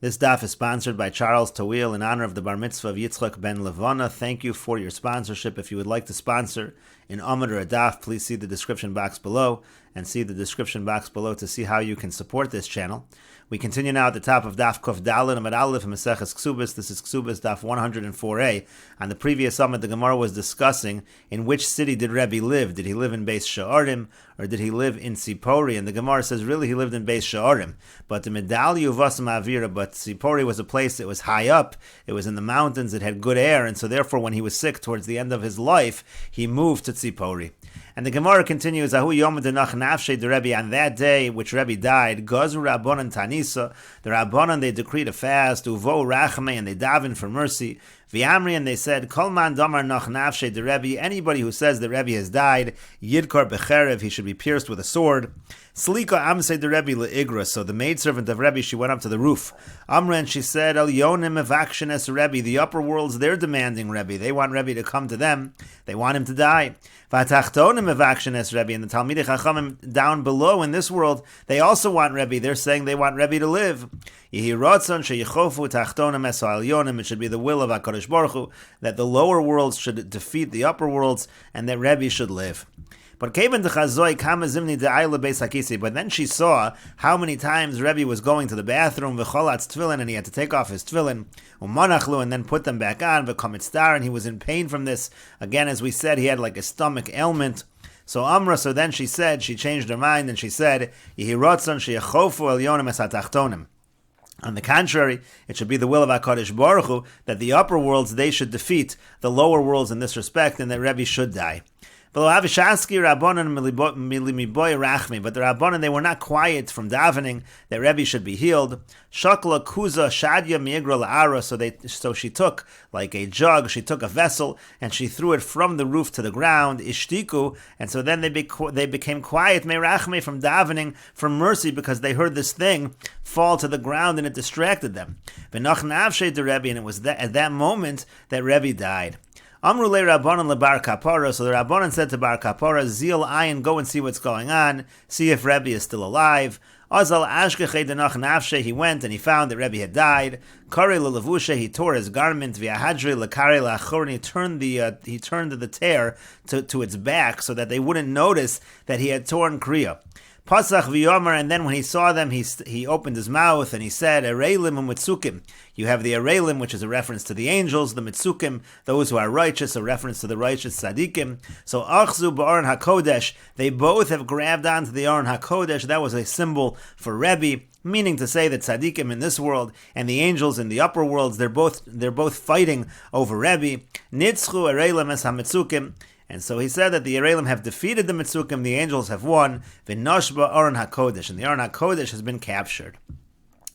This daf is sponsored by Charles Tawil in honor of the bar mitzvah of Yitzchak ben Levana. Thank you for your sponsorship. If you would like to sponsor an 104a Daf, please see the description box below and see the description box below to see how you can support this channel. We continue now at the top of Daf Kuf Daled Amud Aleph Mesechet Kesuvos. This is Kesuvos Daf 104a. On the previous summit, the Gemara was discussing in which city did Rebbe live. Did he live in Beis Sha'arim or did he live in Tzipori? And the Gemara says really he lived in Beis Sha'arim. But the Medalliu Vasam Avira, but Tzipori was a place that was high up. It was in the mountains. It had good air, and so therefore when he was sick towards the end of his life, he moved to Tzipori. And the Gemara continues, Ahu Yom Denach Nafshe de Rebbe, on that day which Rebbe died, Gazu Rabbanan Tanisa, the Rabbanan, they decreed a fast, Uvo Rachme, and they daven for mercy, V'amri, and they said, Kol man damar nach nafshe de Rebbe, anybody who says that Rebbe has died, Yidkar becherev, he should be pierced with a sword. Slika amse de Rebbe le'igra, so the maidservant of Rebbe, she went up to the roof. Amra, and she said, El yonim evakshenes Rebbe, the upper worlds, they're demanding Rebbe, they want Rebbe to come to them, they want him to die. V'atachtonim evakshenes Rebbe, and the Talmidei Chachamim down below in this world, they also want Rebbe, they're saying they want Rebbe to live. Yehi rotzon sheyichofu tachtonim es ha'elyonim, it should be the will of HaKadosh Baruch Hu, that the lower worlds should defeat the upper worlds, and that Rebbe should live. But then she saw how many times Rebbe was going to the bathroom, and he had to take off his tefillin, and then put them back on, and he was in pain from this. Again, as we said, he had like a stomach ailment. So then she said, she changed her mind, and she said, on the contrary, it should be the will of HaKadosh Baruch Hu that the upper worlds, they should defeat the lower worlds in this respect, and that Rebbe should die. But the Rabbanan, they were not quiet from davening that Rebbe should be healed. Shakla kuza shadya miigra la'ara, so she took like a jug, she took a vessel, and she threw it from the roof to the ground, ishtiku, and so then they became quiet, me'rachme, from davening for mercy, because they heard this thing fall to the ground and it distracted them. V'nach nafshe de Rebbe, and it was at that moment that Rebbe died. Amrulei Rabbanan lebar kapara, so the Rabbanan said to Bar Kapara, Zil ayin, go and see what's going on, see if Rebbe is still alive. Azal ashkechei denach nafshe, he went and he found that Rebbe had died. Kare lelevushe, he tore his garment. V'ahadre lekare lachor, and he turned the tear to its back so that they wouldn't notice that he had torn kriya. Pasach v'yomer, and then when he saw them, he opened his mouth and he said, Areilim u'mitzukim. You have the Areilim, which is a reference to the angels, the Mitzukim, those who are righteous, a reference to the righteous Tzadikim. So Achzu ba'Aron HaKodesh, they both have grabbed onto the Aron HaKodesh. That was a symbol for Rebbe, meaning to say that Tzadikim in this world and the angels in the upper worlds, they're both fighting over Rebbe. Nitzchu Areilim es HaMitzukim. And so he said that the Areilim have defeated the Mitzukim, the angels have won, V'noshba Aron HaKodesh, and the Aron HaKodesh has been captured.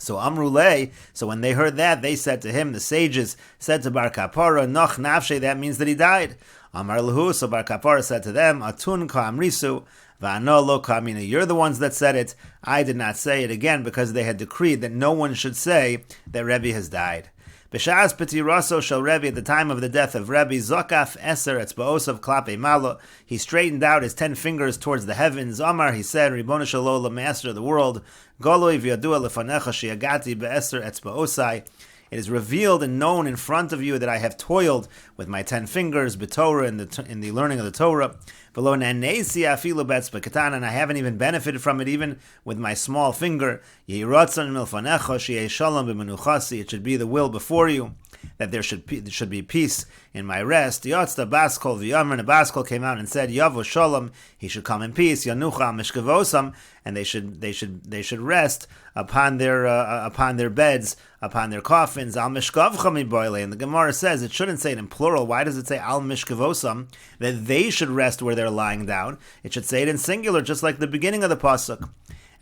So Amrulei, so when they heard that, they said to him, the sages said to Bar Kapara, Noch Nafshe, that means that he died. Amar Lahu, so Bar Kapara said to them, Atun ka amrisu, va'ano lo ka amina. You're the ones that said it, I did not say it, again, because they had decreed that no one should say that Rebbe has died. B'shas petiraso shel Rebbe, at the time of the death of Rebbe, Zokaf eser etzba'osav klape malo, he straightened out his 10 fingers towards the heavens. Amar, he said, Ribono shel olam, Master of the world, Goloi v'yadua lefanecha she'agati be'eser etzba'osai. It is revealed and known in front of you that I have toiled with my 10 fingers, b'Torah, in the learning of the Torah. Below nanesi afilu be'etzba'katan, and I haven't even benefited from it, even with my small finger. Yehi ratzon milfanecha she'yeh shalom b'menuchasi. It should be the will before you that there should be peace in my rest. Yotzta baskol v'yomer, and a baskol came out and said, Yavo shalom, he should come in peace. Yanucha mishkavosam, and they should rest upon their beds, upon their coffins. Al mishkavcha miboile, and the Gemara says it shouldn't say it in plural. Why does it say al mishkavosam, that they should rest where they're lying down? It should say it in singular, just like the beginning of the pasuk.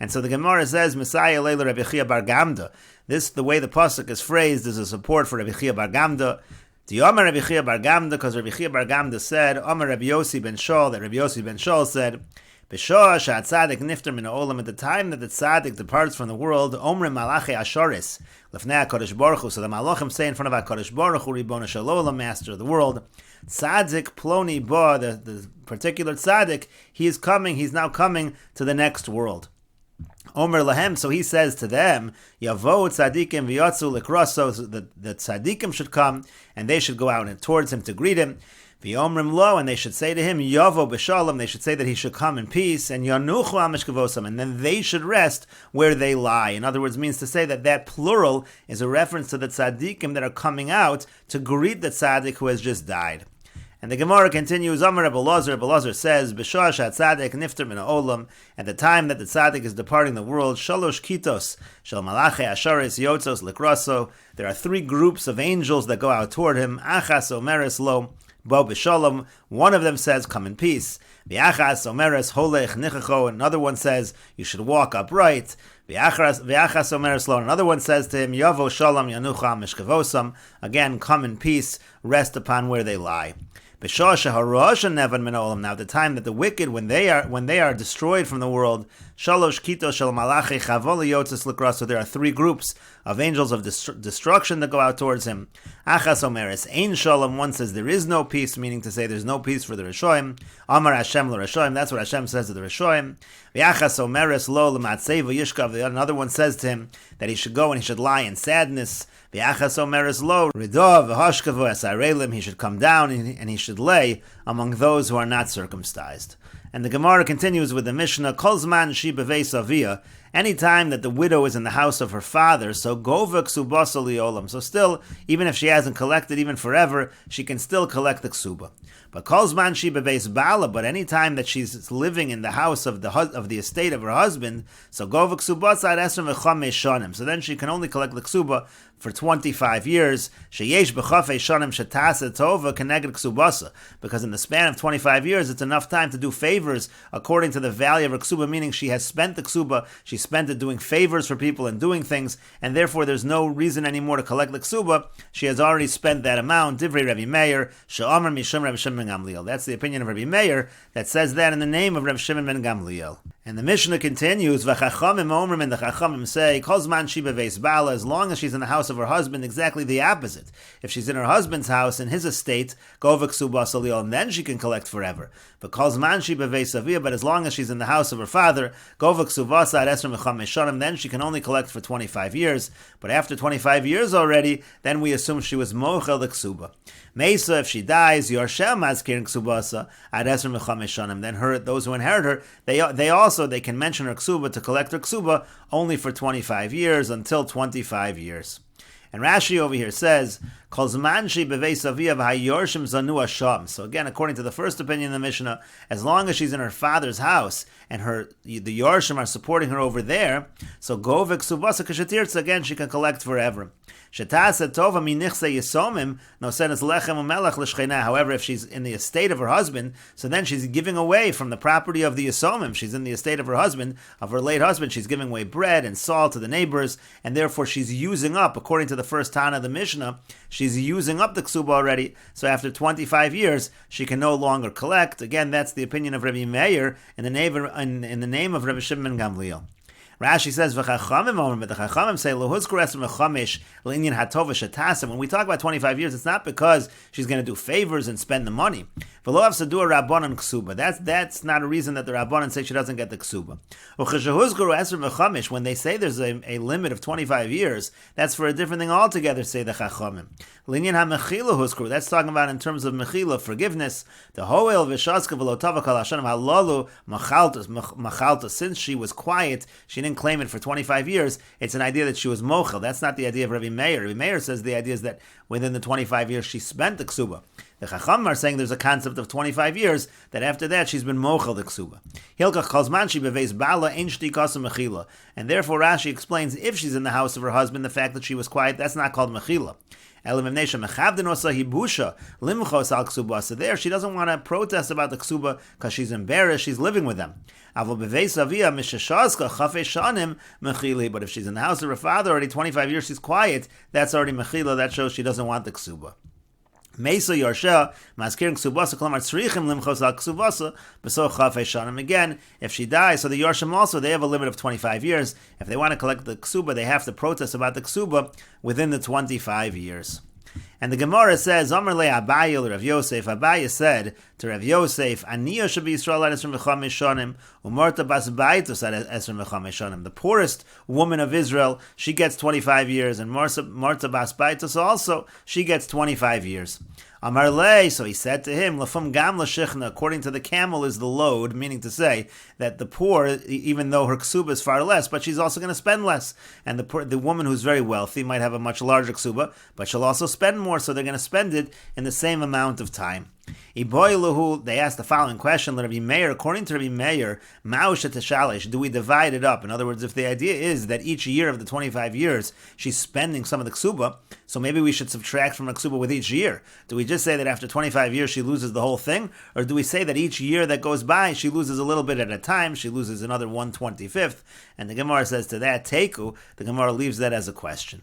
And so the Gemara says, Messiah Leila Rebbe Chia bar Gamda. This, the way the pasuk is phrased, is a support for Rebbe Chia bar Gamda. The Omer Rebbe Chia bar Gamda, because Rebbe Chia bar Gamda said, Omer Rebbe Yossi ben Shol, that Rebbe Yossi ben Shol said, B'shoah she'at tzadik nifter min ha'olam, at the time that the tzadik departs from the world, Omrim malachi ashoris, lefnei HaKadosh Baruch Hu, so the malachim say in front of HaKadosh Baruch Hu, Ribono shel olam, Master of the world, tzadik ploni ba, the particular tzadik, he is coming, he's now coming to the next world. Omer lahem, so he says to them, Yavo tzadikim v'yotzu likroso, so the tzadikim should come, and they should go out and towards him to greet him. V'yomrim lo, and they should say to him, Yavo b'shalom, they should say that he should come in peace, and yanuchu al mishkavosam, and then they should rest where they lie. In other words, means to say that plural is a reference to the tzadikim that are coming out to greet the tzadik who has just died. And the Gemara continues, Amar Rebbe Elazar says, B'shah sha'tzadik nifter min ha'olam, at the time that the tzaddik is departing the world, shalosh kitos shel malachei asharis yotzos likraso, there are 3 groups of angels that go out toward him, achas omeres lo, bo b'shalom, one of them says, come in peace, v'achas omeres holech nichacho, another one says, you should walk upright, v'achas omeres lo, another one says to him, yavo shalom yanucha mishkavosam, again, come in peace, rest upon where they lie. Now, at the time that the wicked, when they are destroyed from the world, so there are 3 groups of angels of destruction that go out towards him. Achas omeres ein shalom, one says there is no peace, meaning to say there's no peace for the Rishoim. Amar Hashem l'Rishoim, that's what Hashem says to the Rishoim. V'achas omeres lo l'matzei v'yishkav, another one says to him that he should go and he should lie in sadness. V'achas omeres lo ridov v'hashkavu esarelim, he should come down and he should lay among those who are not circumcised. And the Gemara continues with the Mishnah, Kol zman shi beveis avia, any time that the widow is in the house of her father, so gova ksubasa liolam. So still, even if she hasn't collected even forever, she can still collect the ksuba. But kol zman shi beveis bala, but any time that she's living in the house of the estate of her husbad, so gova ksubasa ad esrem v'chamesh shanim. So then she can only collect the ksuba for 25 years, sheyesh b'chafei shanim shetasa tova keneged ksubasa, because in the span of 25 years, it's enough time to do favors according to the value of her ksuba, meaning she has spent the ksuba, she spent it doing favors for people and doing things, and therefore there's no reason anymore to collect the ksuba. She has already spent that amount. Divrei Rabbi Meir, she'amar mishum Rabbi Shimon ben Gamliel. That's the opinion of Rabbi Meir that says that in the name of Rabbi Shimon ben Gamliel. And the Mishnah continues, V'chachamim omrim, and the Chachamim say, Kol zman shi beveis bala, as long as she's in the house of her husband, exactly the opposite. If she's in her husband's house, in his estate, gova ksubasa liol, and then she can collect forever. But Kol zman shi beveis avia, but as long as she's in the house of her father, gova ksubasa ad esrem v'chamesh shanim, then she can only collect for 25 years. But after 25 years already, then we assume she was mochel the ksuba. Meisa, if she dies, Yorshem mazkirin ksubasa ad esrem v'chamesh shanim, then those who inherit her, they can mention her ksuba to collect her ksuba only for 25 years, until 25 years. And Rashi over here says, Kol zman shi beveis avia v'hayorshim zanu hasham. So again, according to the first opinion of the Mishnah, as long as she's in her father's house and the yorshim are supporting her over there, so govek subasa kashatirtz, again she can collect forever. Shetasa tova minichse yisomim nosenes lechem umelach l'shchena. However, if she's in the estate of her husband, so then she's giving away from the property of the yisomim. She's in the estate of her husband, of her late husband. She's giving away bread and salt to the neighbors, and therefore she's using up, according to the first Tana of the Mishnah, she's using up the ksuba already. So after 25 years, she can no longer collect. Again, that's the opinion of Rabbi Meir in the name of Rabbi Shimon ben Gamliel. Rashi says, "V'chachamim," but the Chachamim say, "Lohuzkur esrem v'chamesh l'inyan hatova shetasa." When we talk about 25 years, it's not because she's going to do favors and spend the money. V'lo avsadua rabbanon ksuba. That's not a reason that the rabbanon say she doesn't get the ksuba. Ucheshahuzkur esrem v'chamesh. When they say there's a limit of 25 years, that's for a different thing altogether. Say the Chachamim. L'inyan hamechila huzkur. That's talking about in terms of mechila, forgiveness. The hoel v'shaska v'lotava kol hashanim halalu machalta. Since she was quiet, she didn't claim it for 25 years, it's an idea that she was mochel. That's not the idea of Rabbi Meir. Rabbi Meir says the idea is that within the 25 years she spent the ksuba. The Chacham are saying there's a concept of 25 years, that after that she's been mochel the ksuba. Hilkach kalzman she beveis bala ein shti kasa mechila. And therefore Rashi explains, if she's in the house of her husband, the fact that she was quiet, that's not called mechila. So there she doesn't want to protest about the ksuba because she's embarrassed, she's living with them. But if she's in the house of her father already 25 years, she's quiet, that's already mechila, that shows she doesn't want the ksuba. Meisa Yorsha, Maskirin Ksubasa, Klamar Tzrichim Limchos Al Ksubasa, Beso Chafei Shanim. Again, if she dies, so the Yorshim also, they have a limit of 25 years. If they want to collect the Ksuba, they have to protest about the Ksuba within the 25 years. And the Gemara says, Amar le Abaye Rav Yosef. Abaye said to Rav Yosef, Aniya should be Yisrael at Esrim v'chamesh shanim, u'marta bas baitos at Esrim v'chamesh shanim. The poorest woman of Israel, she gets 25 years, and Marta bas baitos also, she gets 25 years. Amar le, so he said to him, Lafum gam l'shichna, according to the camel is the load, meaning to say that the poor, even though her ksuba is far less, but she's also going to spend less. And the woman who's very wealthy might have a much larger ksuba, but she'll also spend more, so they're going to spend it in the same amount of time. They asked the following question, Rabbi Meir, according to Rabbi Meir, do we divide it up? In other words, if the idea is that each year of the 25 years, she's spending some of the ksuba, so maybe we should subtract from the ksuba with each year. Do we just say that after 25 years she loses the whole thing? Or do we say that each year that goes by, she loses a little bit at a time, she loses another 1/25th? And the Gemara says to that, Teku, the Gemara leaves that as a question.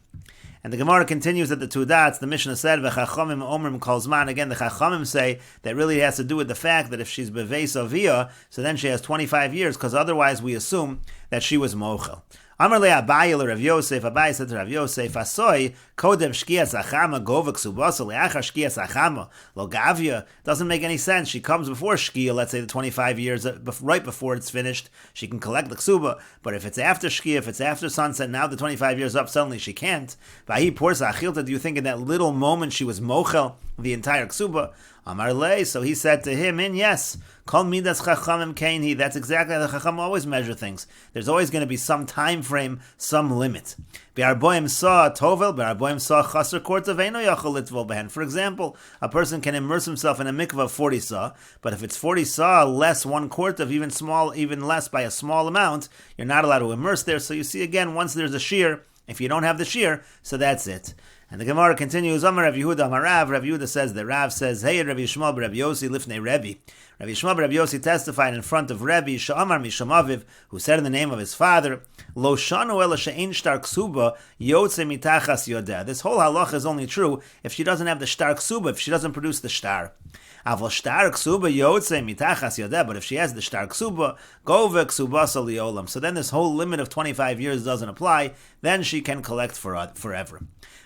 And the Gemara continues at the two dots. The Mishnah said, "V'chachamim omrim kol zman." Again, the Chachamim say that really has to do with the fact that if she's beveis aviyah, so then she has 25 years, because otherwise we assume that she was mochel. Amar le Abaye Rav Yosef. Abaye said to Rav Yosef, "Asoi kodem shkias achama gova ksubasa leachar shkias achama lo gavia." Doesn't make any sense. She comes before shkia, let's say the 25 years, right before it's finished, she can collect the ksuba. But if it's after shkia, if it's after sunset, now the 25 years up, suddenly she can't. Vahi porsa achilta. Do you think in that little moment she was mochel the entire ksuba? Amar le. So he said to him, yes. Kol midas chachamim kainhi. That's exactly how the chacham always measure things. There's always going to be some time frame, some limit. Be'arboim saw tovel, be'arboim saw chaser korta ve'eno yachol litvol behen. For example, a person can immerse himself in a mikvah of 40 saw, but if it's 40 saw less 1 quart of even less by a small amount, you're not allowed to immerse there. So you see again, once there's a shear, if you don't have the shear, so that's it. And the Gemara continues, Amar Rav Yehuda, Amar Rav. Rav Yehuda says, the Rav says, Hey, Rabbi Yishmael Rabbi Yossi lifnei Rebbe. Rabbi Yishmael Rabbi Yossi testified in front of Rebbe, Sha'amar Misham Aviv, who said in the name of his father, Lo shanu ela she'ein shtar ksuba, yotze mitachas yodeh. This whole halacha is only true if she doesn't have the shtar ksuba, if she doesn't produce the shtar. Avol shtar ksuba yotze mitachas yodeh. But if she has the shtar ksuba, gove ksubasa liolam. So then this whole limit of 25 years doesn't apply. Then she can collect forever.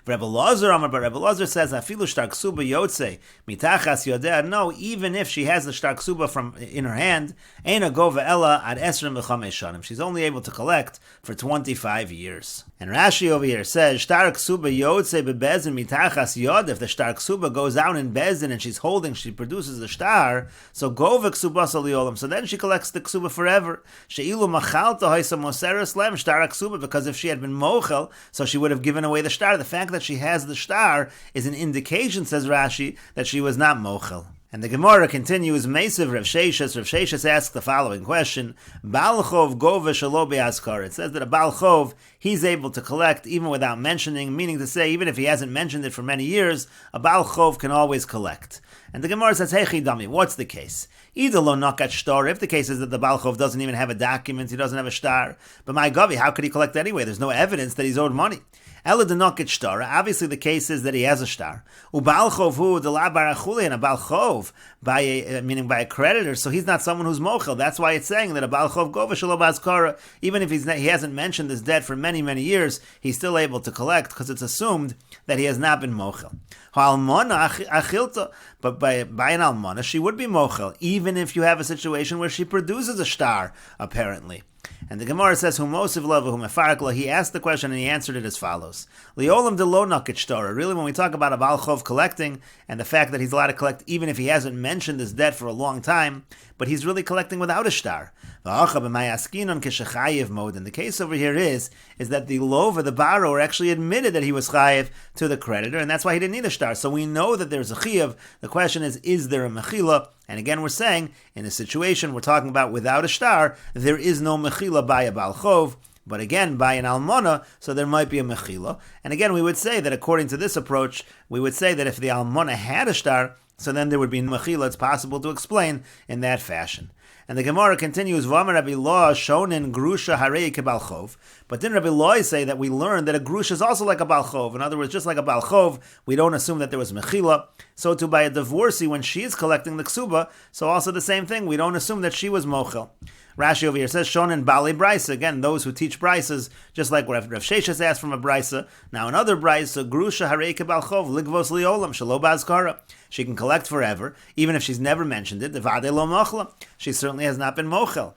Rebbe Lazar says, "Afilu shtar ksuba yotze mitachas yodeh." No, even if she has the shtar ksuba from in her hand, eina gova ella ad esrim v'chamesh shanim. She's only able to collect for 25 years. And Rashi over here says, "Shtar ksuba yotze bebezin mitachas yod." If the shtar ksuba goes out in bezin and she produces the shtar, so gova ksubasa liolam. So then she collects the ksuba forever. Sheilu machalta haisa moseres lem shtar ksuba, because if she had been mochel, so she would have given away the shtar. The fact that she has the shtar is an indication, says Rashi, that she was not mochel. And the Gemara continues, Mesiv Rav Sheshes. Rav Sheshes asks the following question, Baal Chov gove shelo be'azkar. It says that a Baal Chov, he's able to collect even without mentioning, meaning to say, even if he hasn't mentioned it for many years, a Baal Chov can always collect. And the Gemara says, Hey Chidami, what's the case? Either lo nakat shtar, if the case is that the Baal Chov doesn't even have a document, he doesn't have a shtar, but my Gavi, how could he collect anyway? There's no evidence that he's owed money. Ela de nakat shtar, obviously the case is that he has a shtar. U'Baal Chov hu de la barachuli, and a Baal Chov, meaning by a creditor, so he's not someone who's mochel. That's why it's saying that a Baal Chov gova shelo b'azkara, even if he hasn't mentioned this debt for many, many years, he's still able to collect, because it's assumed that he has not been mochel. Ha'almona achilta, but by an almona, she would be mochel, even if you have a situation where she produces a shtar, apparently. And the Gemara says, he asked the question and he answered it as follows. Liolam de lo naket shtar. Really, when we talk about a Baal Chov collecting, and the fact that he's allowed to collect even if he hasn't mentioned his debt for a long time, but he's really collecting without a shtar. And the case over here is that the lova, the borrower, actually admitted that he was chayiv to the creditor, and that's why he didn't need a shtar. So we know that there's a chayiv. The question is there a mechila? And again, we're saying, in a situation we're talking about without a shtar, there is no mechila by a Baal Chov, but again, by an almona, so there might be a mechila. And again, we would say that according to this approach, we would say that if the almona had a shtar, so then there would be mechila. It's possible to explain in that fashion. And the Gemara continues, V'amar Rabbi Lo shonin grusha harei kebal chov. But didn't Rabbi Lo say that we learned that a grusha is also like a Baal Chov? In other words, just like a Baal Chov, we don't assume that there was mechila. So too by a divorcee, when she is collecting the ksuba, so also the same thing, we don't assume that she was mochel. Rashi over here says, Shonin Bali Brisa. Again, those who teach Brisas, just like Rav Sheshas asked from a Brisa. Now another Brisa, Grusha Hareika Balchov, Ligvos Liolam, Shalo Bazkara. She can collect forever, even if she's never mentioned it. Vade Lo Mochla. She certainly has not been Mochel.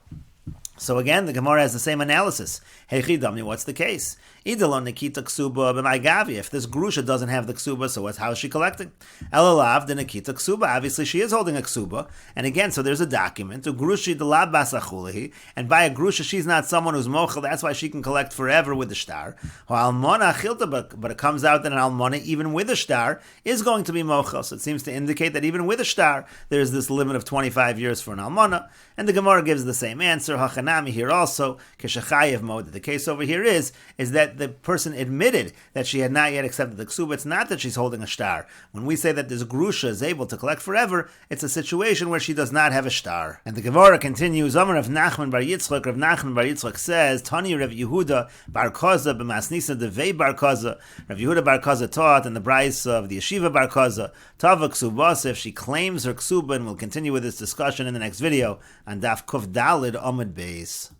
So again, the Gemara has the same analysis. Heichidamni, what's the case? Idalon Nikita Ksuba b'maigavi. If this Grusha doesn't have the Ksuba, so how is she collecting? Elalav the Nikita Ksuba. Obviously, she is holding a Ksuba. And again, so there's a document. Grushi de la basachulihi. And by a Grusha, she's not someone who's mochel. That's why she can collect forever with the star. Almona chilta, but it comes out that an almona, even with a star, is going to be mochel. So it seems to indicate that even with a star, there's this limit of 25 years for an almona. And the Gemara gives the same answer. Hachanami here also, keshachayev mode. The case over here is that the person admitted that she had not yet accepted the ksuba. It's not that she's holding a star. When we say that this grusha is able to collect forever, it's a situation where she does not have a star. And the Gemara continues, Amar Rav Nachman bar Yitzchak. Rav Nachman bar Yitzchak says, Tani Rav Yehuda bar Koza b'masnisa devei bar Koza. Rav Yehuda bar Koza taught in the Brais of the Yeshiva bar Koza, Tava ksubas, if she claims her ksuba, and we'll continue with this discussion in the next video on Daf Kuf Dalid Amud Beis.